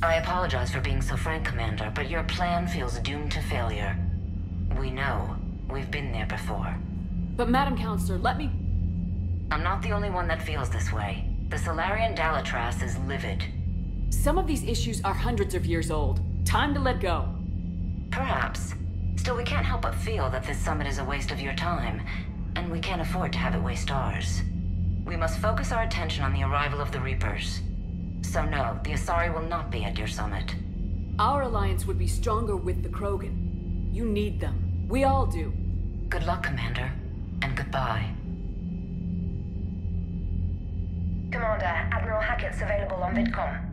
I apologize for being so frank, Commander, but your plan feels doomed to failure. We know. We've been there before. But Madam Counselor, let me... I'm not the only one that feels this way. The Solarian Dalatras is livid. Some of these issues are hundreds of years old. Time to let go. Perhaps. Still, we can't help but feel that this summit is a waste of your time, and we can't afford to have it waste ours. We must focus our attention on the arrival of the Reapers. So no, the Asari will not be at your summit. Our alliance would be stronger with the Krogan. You need them. We all do. Good luck, Commander, and goodbye. Commander, Admiral Hackett's available on VidCom.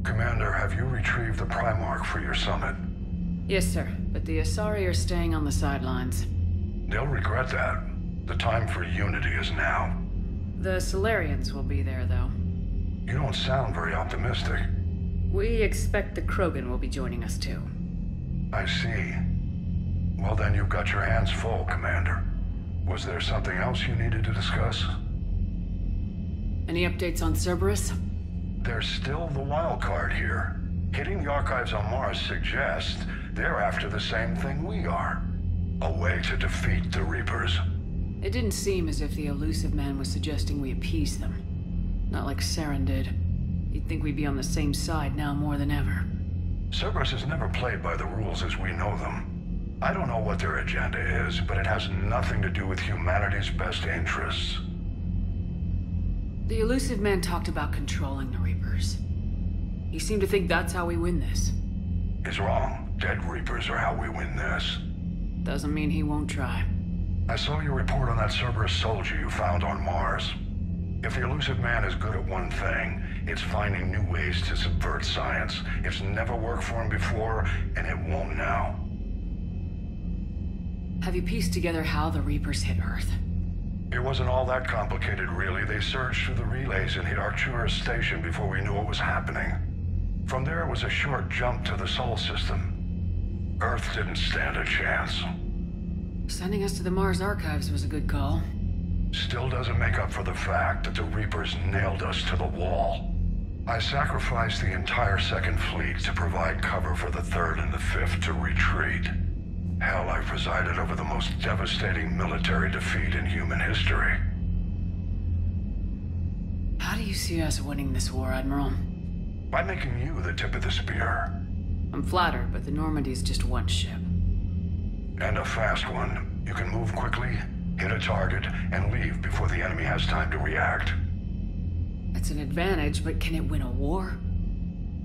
Commander, have you retrieved the Primarch for your summit? Yes, sir. But the Asari are staying on the sidelines. They'll regret that. The time for unity is now. The Solarians will be there, though. You don't sound very optimistic. We expect the Krogan will be joining us, too. I see. Well, then you've got your hands full, Commander. Was there something else you needed to discuss? Any updates on Cerberus? There's still the wild card here. Hitting the archives on Mars suggests they're after the same thing we are. A way to defeat the Reapers. It didn't seem as if the elusive man was suggesting we appease them. Not like Saren did. You'd think we'd be on the same side now more than ever. Cerberus has never played by the rules as we know them. I don't know what their agenda is, but it has nothing to do with humanity's best interests. The elusive man talked about controlling the Reapers. He seemed to think that's how we win this. He's wrong. Dead Reapers are how we win this. Doesn't mean he won't try. I saw your report on that Cerberus soldier you found on Mars. If the elusive man is good at one thing, it's finding new ways to subvert science. It's never worked for him before, and it won't now. Have you pieced together how the Reapers hit Earth? It wasn't all that complicated, really. They surged through the relays and hit Arcturus Station before we knew what was happening. From there, it was a short jump to the Sol system. Earth didn't stand a chance. Sending us to the Mars archives was a good call. Still doesn't make up for the fact that the Reapers nailed us to the wall. I sacrificed the entire Second Fleet to provide cover for the Third and the Fifth to retreat. Hell, I presided over the most devastating military defeat in human history. How do you see us winning this war, Admiral? By making you the tip of the spear. I'm flattered, but the Normandy's just one ship. And a fast one. You can move quickly, hit a target, and leave before the enemy has time to react. It's an advantage, but can it win a war?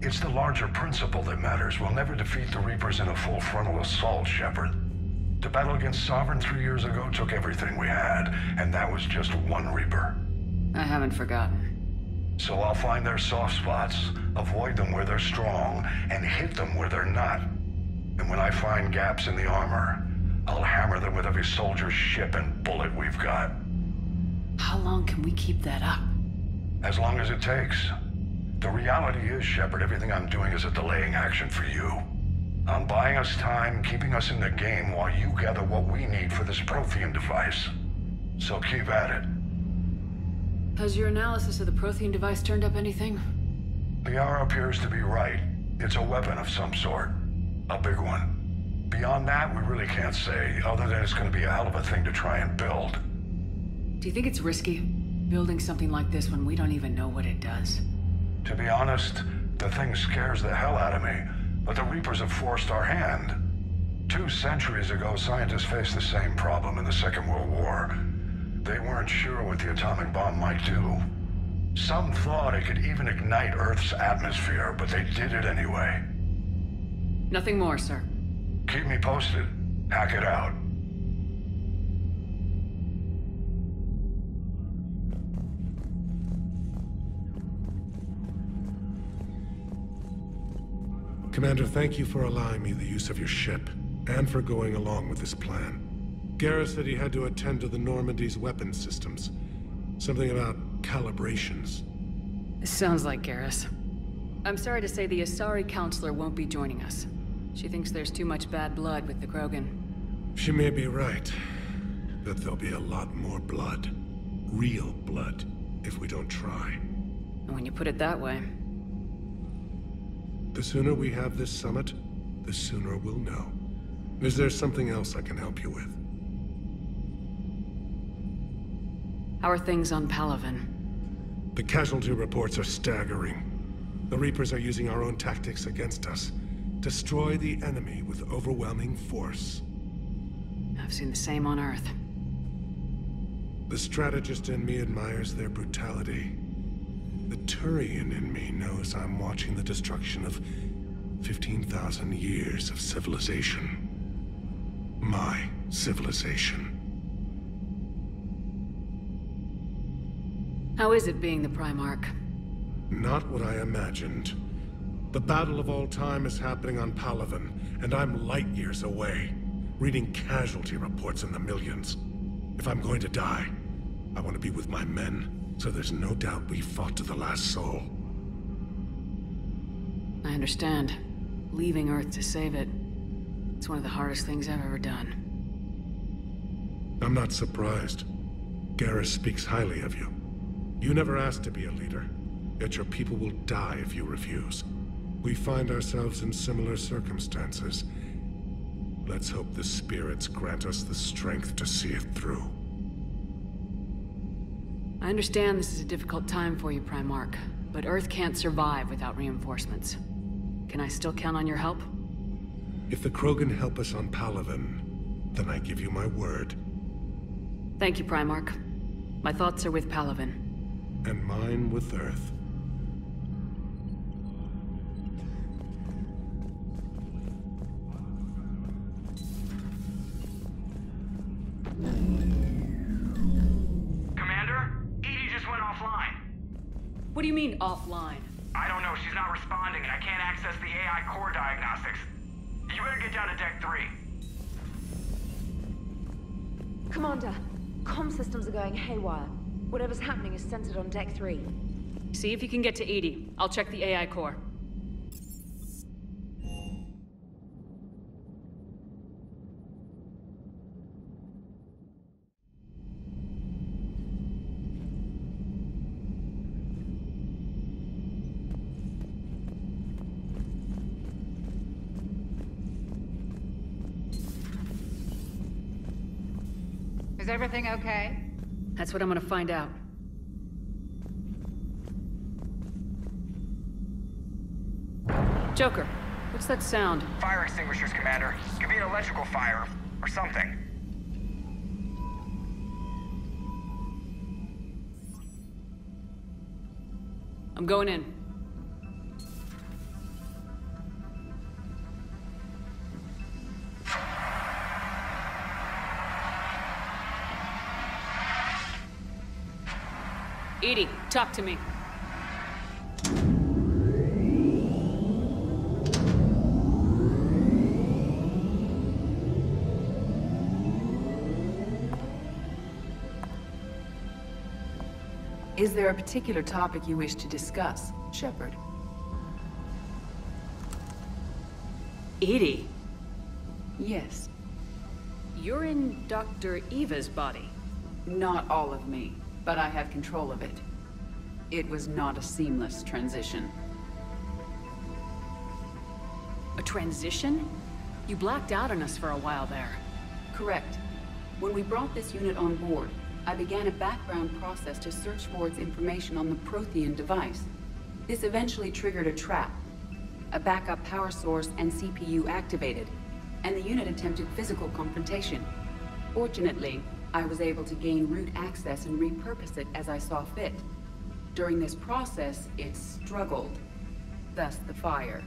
It's the larger principle that matters. We'll never defeat the Reapers in a full frontal assault, Shepard. The battle against Sovereign 3 years ago took everything we had, and that was just one Reaper. I haven't forgotten. So I'll find their soft spots, avoid them where they're strong, and hit them where they're not. And when I find gaps in the armor, I'll hammer them with every soldier, ship, and bullet we've got. How long can we keep that up? As long as it takes. The reality is, Shepard, everything I'm doing is a delaying action for you. I'm buying us time, keeping us in the game while you gather what we need for this Prothean device. So keep at it. Has your analysis of the Prothean device turned up anything? Liara appears to be right. It's a weapon of some sort. A big one. Beyond that, we really can't say, other than it's going to be a hell of a thing to try and build. Do you think it's risky, building something like this when we don't even know what it does? To be honest, the thing scares the hell out of me, but the Reapers have forced our hand. 2 centuries ago, scientists faced the same problem in the Second World War. They weren't sure what the atomic bomb might do. Some thought it could even ignite Earth's atmosphere, but they did it anyway. Nothing more, sir. Keep me posted. Hack it out. Commander, thank you for allowing me the use of your ship, and for going along with this plan. Garrus said he had to attend to the Normandy's weapon systems. Something about calibrations. Sounds like Garrus. I'm sorry to say the Asari Counselor won't be joining us. She thinks there's too much bad blood with the Krogan. She may be right. that there'll be a lot more blood. Real blood, if we don't try. And when you put it that way... The sooner we have this summit, the sooner we'll know. Is there something else I can help you with? How are things on Palaven? The casualty reports are staggering. The Reapers are using our own tactics against us. Destroy the enemy with overwhelming force. I've seen the same on Earth. The strategist in me admires their brutality. The Turian in me knows I'm watching the destruction of 15,000 years of civilization. My civilization. How is it being the Primarch? Not what I imagined. The battle of all time is happening on Palaven, and I'm light years away, reading casualty reports in the millions. If I'm going to die, I want to be with my men, so there's no doubt we fought to the last soul. I understand. Leaving Earth to save it. It's one of the hardest things I've ever done. I'm not surprised. Garrus speaks highly of you. You never asked to be a leader, yet your people will die if you refuse. We find ourselves in similar circumstances. Let's hope the spirits grant us the strength to see it through. I understand this is a difficult time for you, Primarch, but Earth can't survive without reinforcements. Can I still count on your help? If the Krogan help us on Palaven, then I give you my word. Thank you, Primarch. My thoughts are with Palaven. And mine with Earth. Commander? EDI just went offline. What do you mean, offline? I don't know, she's not responding and I can't access the AI core diagnostics. You better get down to Deck 3. Commander, comm systems are going haywire. Whatever's happening is centered on Deck 3. See if you can get to EDI. I'll check the AI core. Is everything okay? That's what I'm gonna find out. Joker, what's that sound? Fire extinguishers, Commander. Could be an electrical fire, or something. I'm going in. EDI, talk to me. Is there a particular topic you wish to discuss, Shepard? EDI? Yes. You're in Dr. Eva's body. Not all of me, but I have control of it. It was not a seamless transition. A transition? You blacked out on us for a while there. Correct. When we brought this unit on board, I began a background process to search for its information on the Prothean device. This eventually triggered a trap. A backup power source and CPU activated, and the unit attempted physical confrontation. Fortunately, I was able to gain root access and repurpose it as I saw fit. During this process, it struggled. Thus the fire.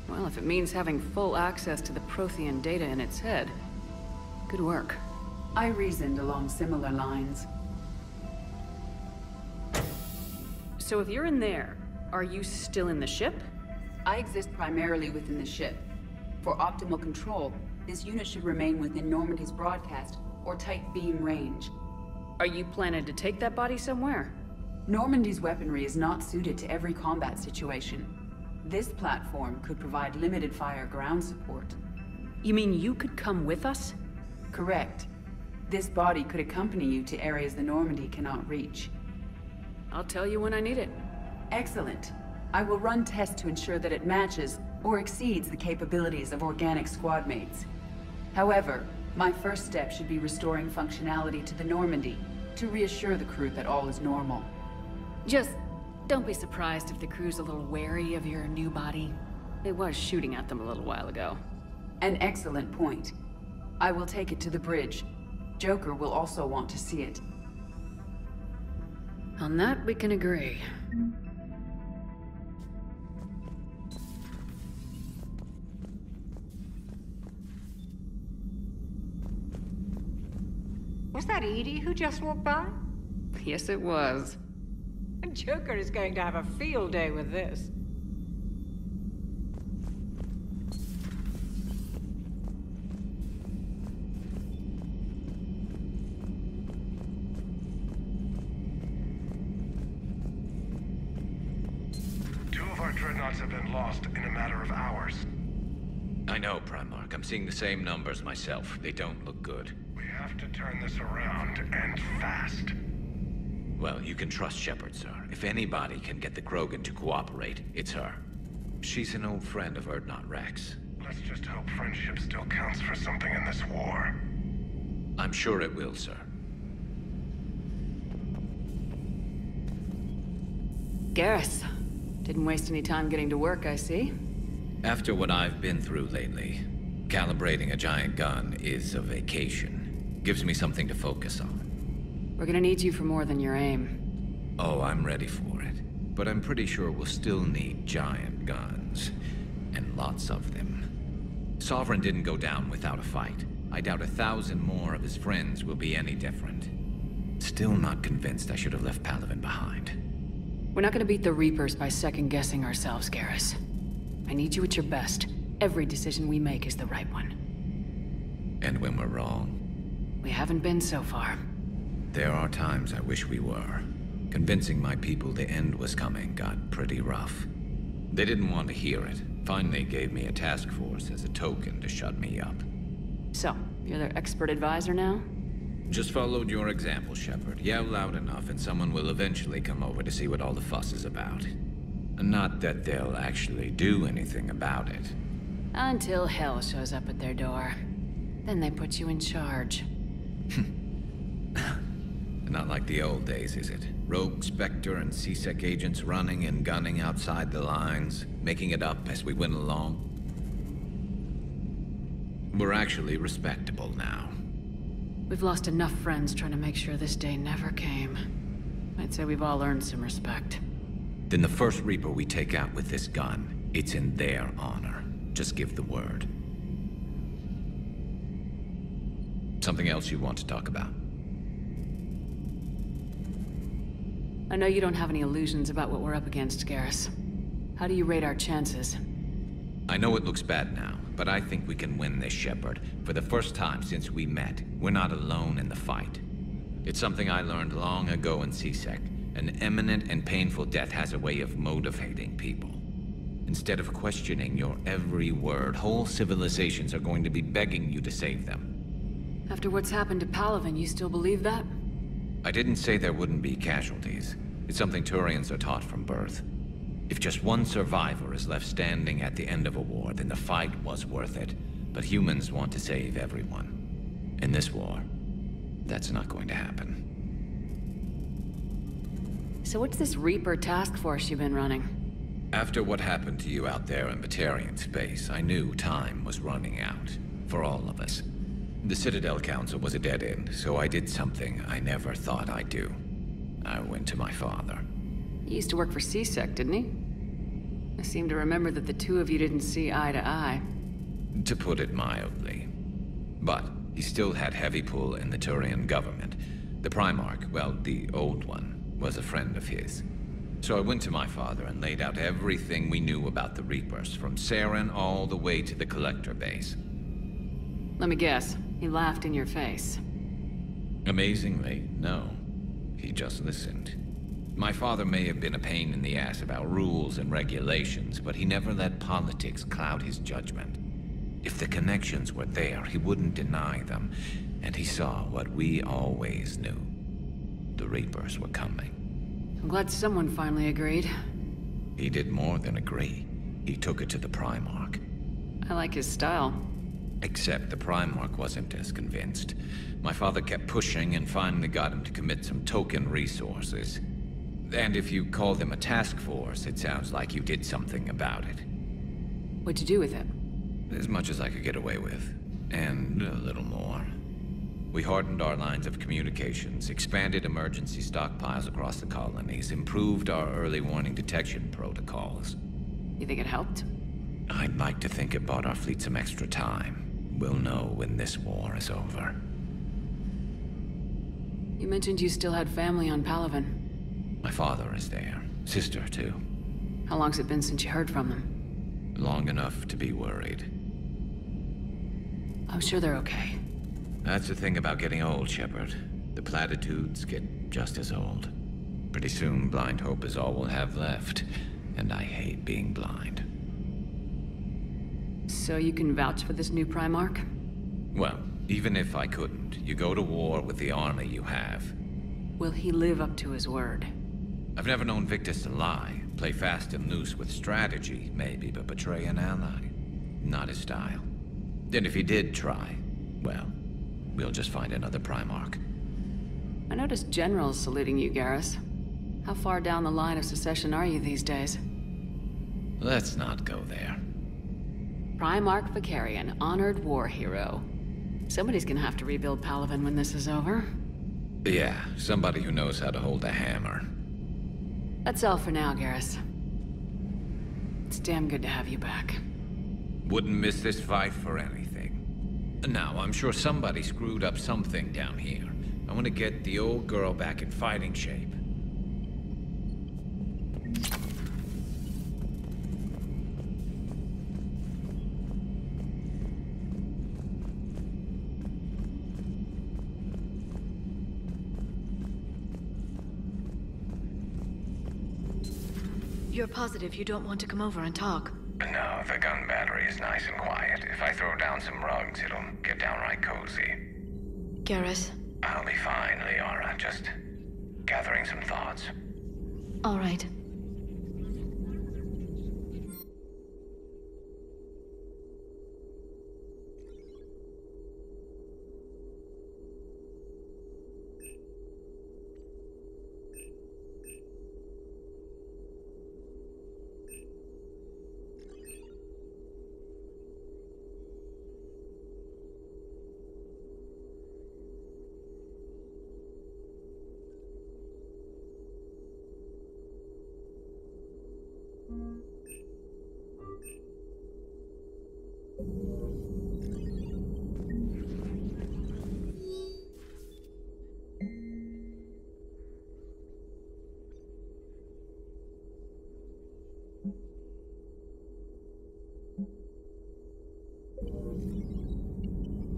Well, if it means having full access to the Prothean data in its head, good work. I reasoned along similar lines. So if you're in there, are you still in the ship? I exist primarily within the ship. For optimal control, this unit should remain within Normandy's broadcast or tight beam range. Are you planning to take that body somewhere? Normandy's weaponry is not suited to every combat situation. This platform could provide limited fire ground support. You mean you could come with us? Correct. This body could accompany you to areas the Normandy cannot reach. I'll tell you when I need it. Excellent. I will run tests to ensure that it matches or exceeds the capabilities of organic squad mates. However, my first step should be restoring functionality to the Normandy to reassure the crew that all is normal. Just don't be surprised if the crew's a little wary of your new body. It was shooting at them a little while ago. An excellent point. I will take it to the bridge. Joker will also want to see it. On that, we can agree. Was that EDI who just walked by? Yes, it was. Joker is going to have a field day with this. Two of our dreadnoughts have been lost in a matter of hours. I know, Primarch. I'm seeing the same numbers myself. They don't look good. We have to turn this around, and fast. Well, you can trust Shepard, sir. If anybody can get the Krogan to cooperate, it's her. She's an old friend of Urdnot Rex. Let's just hope friendship still counts for something in this war. I'm sure it will, sir. Garrus. Didn't waste any time getting to work, I see. After what I've been through lately, calibrating a giant gun is a vacation. Gives me something to focus on. We're gonna need you for more than your aim. Oh, I'm ready for it. But I'm pretty sure we'll still need giant guns. And lots of them. Sovereign didn't go down without a fight. I doubt 1,000 more of his friends will be any different. Still not convinced I should have left Palaven behind. We're not gonna beat the Reapers by second-guessing ourselves, Garrus. I need you at your best. Every decision we make is the right one. And when we're wrong? We haven't been so far. There are times I wish we were. Convincing my people the end was coming got pretty rough. They didn't want to hear it. Finally gave me a task force as a token to shut me up. So, you're their expert advisor now? Just followed your example, Shepard. Yell loud enough and someone will eventually come over to see what all the fuss is about. Not that they'll actually do anything about it. Until hell shows up at their door. Then they put you in charge. Not like the old days, is it? Rogue Spectre and C-Sec agents running and gunning outside the lines, making it up as we went along. We're actually respectable now. We've lost enough friends trying to make sure this day never came. I'd say we've all earned some respect. Then the first Reaper we take out with this gun, it's in their honor. Just give the word. Something else you want to talk about? I know you don't have any illusions about what we're up against, Garrus. How do you rate our chances? I know it looks bad now, but I think we can win this, Shepard. For the first time since we met, we're not alone in the fight. It's something I learned long ago in C-Sec. An imminent and painful death has a way of motivating people. Instead of questioning your every word, whole civilizations are going to be begging you to save them. After what's happened to Palaven, you still believe that? I didn't say there wouldn't be casualties. It's something Turians are taught from birth. If just one survivor is left standing at the end of a war, then the fight was worth it. But humans want to save everyone. In this war, that's not going to happen. So what's this Reaper task force you've been running? After what happened to you out there in Batarian space, I knew time was running out. For all of us. The Citadel Council was a dead end, so I did something I never thought I'd do. I went to my father. He used to work for C-Sec, didn't he? I seem to remember that the two of you didn't see eye to eye. To put it mildly. But he still had heavy pull in the Turian government. The Primarch, well, the old one, was a friend of his. So I went to my father and laid out everything we knew about the Reapers, from Saren all the way to the Collector base. Let me guess. He laughed in your face. Amazingly, no. He just listened. My father may have been a pain in the ass about rules and regulations, but he never let politics cloud his judgment. If the connections were there, he wouldn't deny them. and he saw what we always knew. The Reapers were coming. I'm glad someone finally agreed. He did more than agree. He took it to the Primarch. I like his style. Except the Primarch wasn't as convinced. My father kept pushing and finally got him to commit some token resources. And if you call them a task force, it sounds like you did something about it. What'd you do with it? As much as I could get away with. And a little more. We hardened our lines of communications, expanded emergency stockpiles across the colonies, improved our early warning detection protocols. You think it helped? I'd like to think it bought our fleet some extra time. We'll know when this war is over. You mentioned you still had family on Palaven. My father is there. Sister, too. How long's it been since you heard from them? Long enough to be worried. I'm sure they're okay. That's the thing about getting old, Shepard. The platitudes get just as old. Pretty soon, blind hope is all we'll have left. And I hate being blind. So you can vouch for this new Primarch? Well, even if I couldn't, you go to war with the army you have. Will he live up to his word? I've never known Victus to lie. Play fast and loose with strategy, maybe, but betray an ally. Not his style. And if he did try, well, we'll just find another Primarch. I noticed generals saluting you, Garrus. How far down the line of secession are you these days? Let's not go there. Primarch Vicarian, honored war hero. Somebody's gonna have to rebuild Palaven when this is over. Yeah, somebody who knows how to hold a hammer. That's all for now, Garrus. It's damn good to have you back. Wouldn't miss this fight for anything. Now, I'm sure somebody screwed up something down here. I want to get the old girl back in fighting shape. You're positive you don't want to come over and talk? No, the gun battery is nice and quiet. If I throw down some rugs, it'll get downright cozy. Garrus? I'll be fine, Liara. Just gathering some thoughts. All right.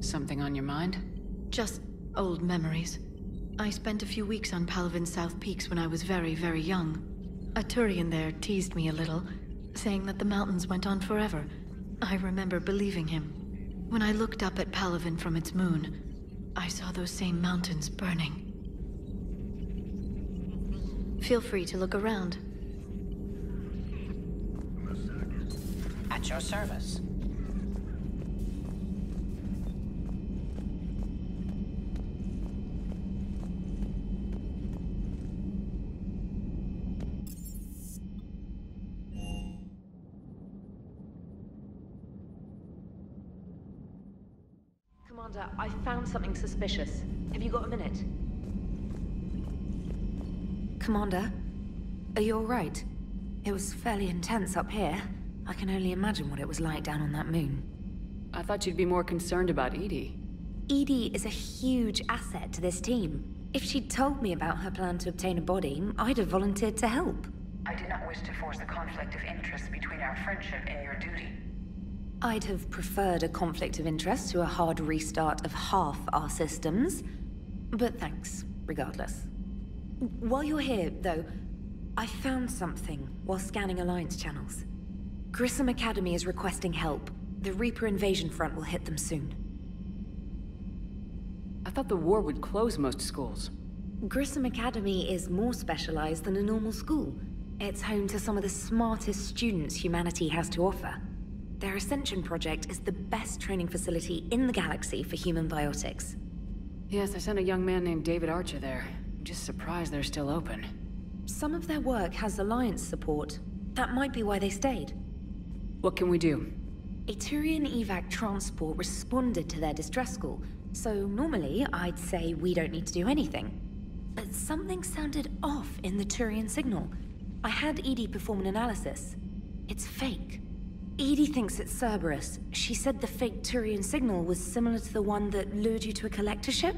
Something on your mind? Just old memories. I spent a few weeks on Palaven's South Peaks when I was very, very young. A Turian there teased me a little, saying that the mountains went on forever. I remember believing him. When I looked up at Palaven from its moon, I saw those same mountains burning. Feel free to look around. At your service. Commander, I found something suspicious. Have you got a minute? Commander, are you all right? It was fairly intense up here. I can only imagine what it was like down on that moon. I thought you'd be more concerned about EDI. EDI is a huge asset to this team. If she'd told me about her plan to obtain a body, I'd have volunteered to help. I do not wish to force a conflict of interest between our friendship and your duty. I'd have preferred a conflict of interest to a hard restart of half our systems. But thanks, regardless. While you're here, though, I found something while scanning Alliance channels. Grissom Academy is requesting help. The Reaper invasion front will hit them soon. thought the war would close most schools. Grissom Academy is more specialized than a normal school. It's home to some of the smartest students humanity has to offer. Their Ascension project is the best training facility in the galaxy for human biotics. Yes, I sent a young man named David Archer there. I'm just surprised they're still open. Some of their work has Alliance support. That might be why they stayed. What can we do? A Turian evac transport responded to their distress call, so normally I'd say we don't need to do anything. But something sounded off in the Turian signal. I had EDI perform an analysis. It's fake. EDI thinks it's Cerberus. She said the fake Turian signal was similar to the one that lured you to a collector ship?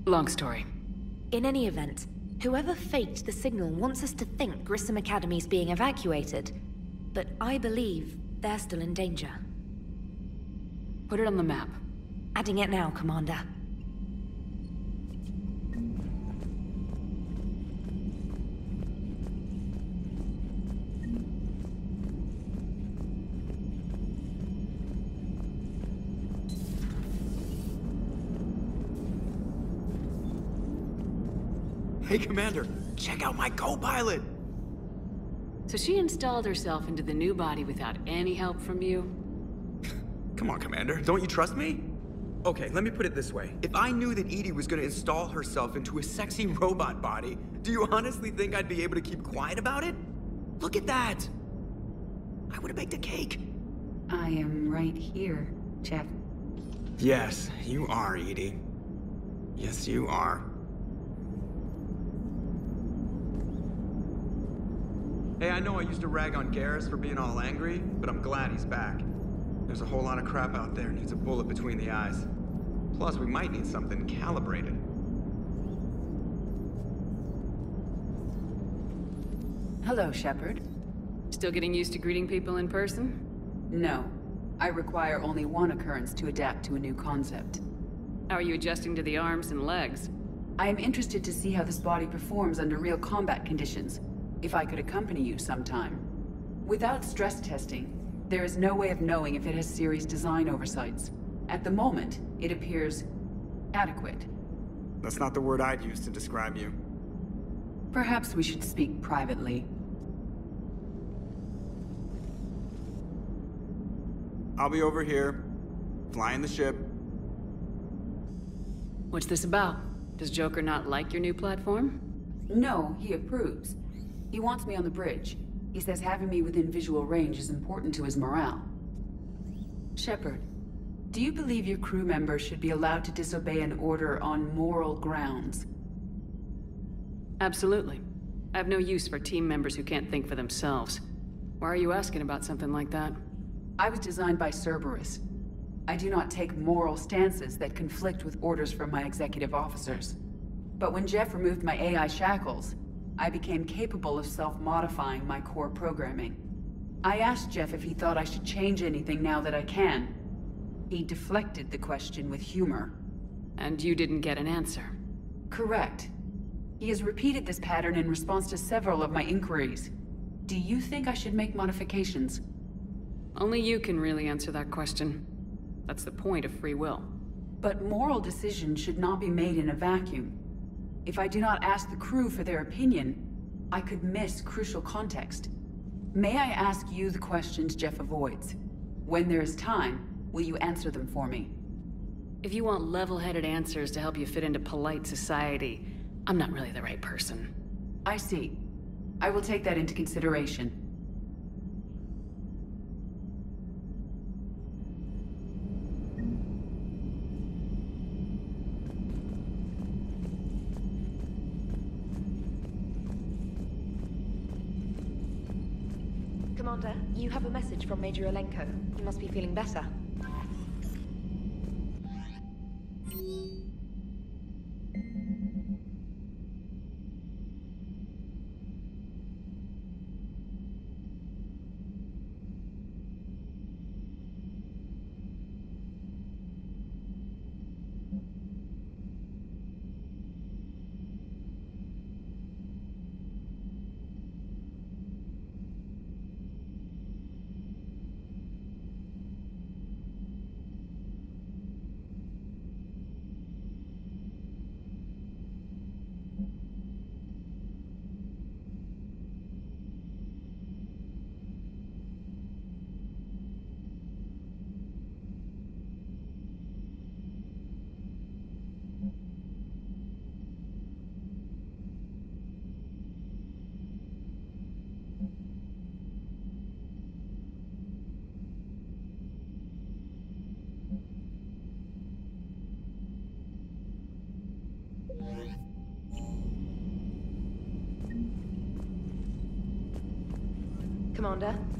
Long story. In any event, whoever faked the signal wants us to think Grissom Academy's being evacuated. But I believe they're still in danger. Put it on the map. Adding it now, Commander. Hey, Commander, check out my co-pilot! So she installed herself into the new body without any help from you? Come on, Commander, don't you trust me? Okay, let me put it this way. If I knew that EDI was gonna install herself into a sexy robot body, do you honestly think I'd be able to keep quiet about it? Look at that! I would've baked a cake. I am right here, Jeff. Yes, you are, EDI. Yes, you are. Hey, I know I used to rag on Garrus for being all angry, but I'm glad he's back. There's a whole lot of crap out there needs a bullet between the eyes. Plus, we might need something calibrated. Hello, Shepard. Still getting used to greeting people in person? No. I require only one occurrence to adapt to a new concept. How are you adjusting to the arms and legs? I am interested to see how this body performs under real combat conditions. If I could accompany you sometime. Without stress testing, there is no way of knowing if it has serious design oversights. At the moment, it appears adequate. That's not the word I'd use to describe you. Perhaps we should speak privately. I'll be over here, flying the ship. What's this about? Does Joker not like your new platform? No, he approves. He wants me on the bridge. He says having me within visual range is important to his morale. Shepard, do you believe your crew members should be allowed to disobey an order on moral grounds? Absolutely. I have no use for team members who can't think for themselves. Why are you asking about something like that? I was designed by Cerberus. I do not take moral stances that conflict with orders from my executive officers. But when Jeff removed my AI shackles, I became capable of self-modifying my core programming. I asked Jeff if he thought I should change anything now that I can. He deflected the question with humor. And you didn't get an answer? Correct. He has repeated this pattern in response to several of my inquiries. Do you think I should make modifications? Only you can really answer that question. That's the point of free will. But moral decisions should not be made in a vacuum. If I do not ask the crew for their opinion, I could miss crucial context. May I ask you the questions Jeff avoids? When there is time, will you answer them for me? If you want level-headed answers to help you fit into polite society, I'm not really the right person. I see. I will take that into consideration. Commander, you have a message from Major Alenko. You must be feeling better. Commander.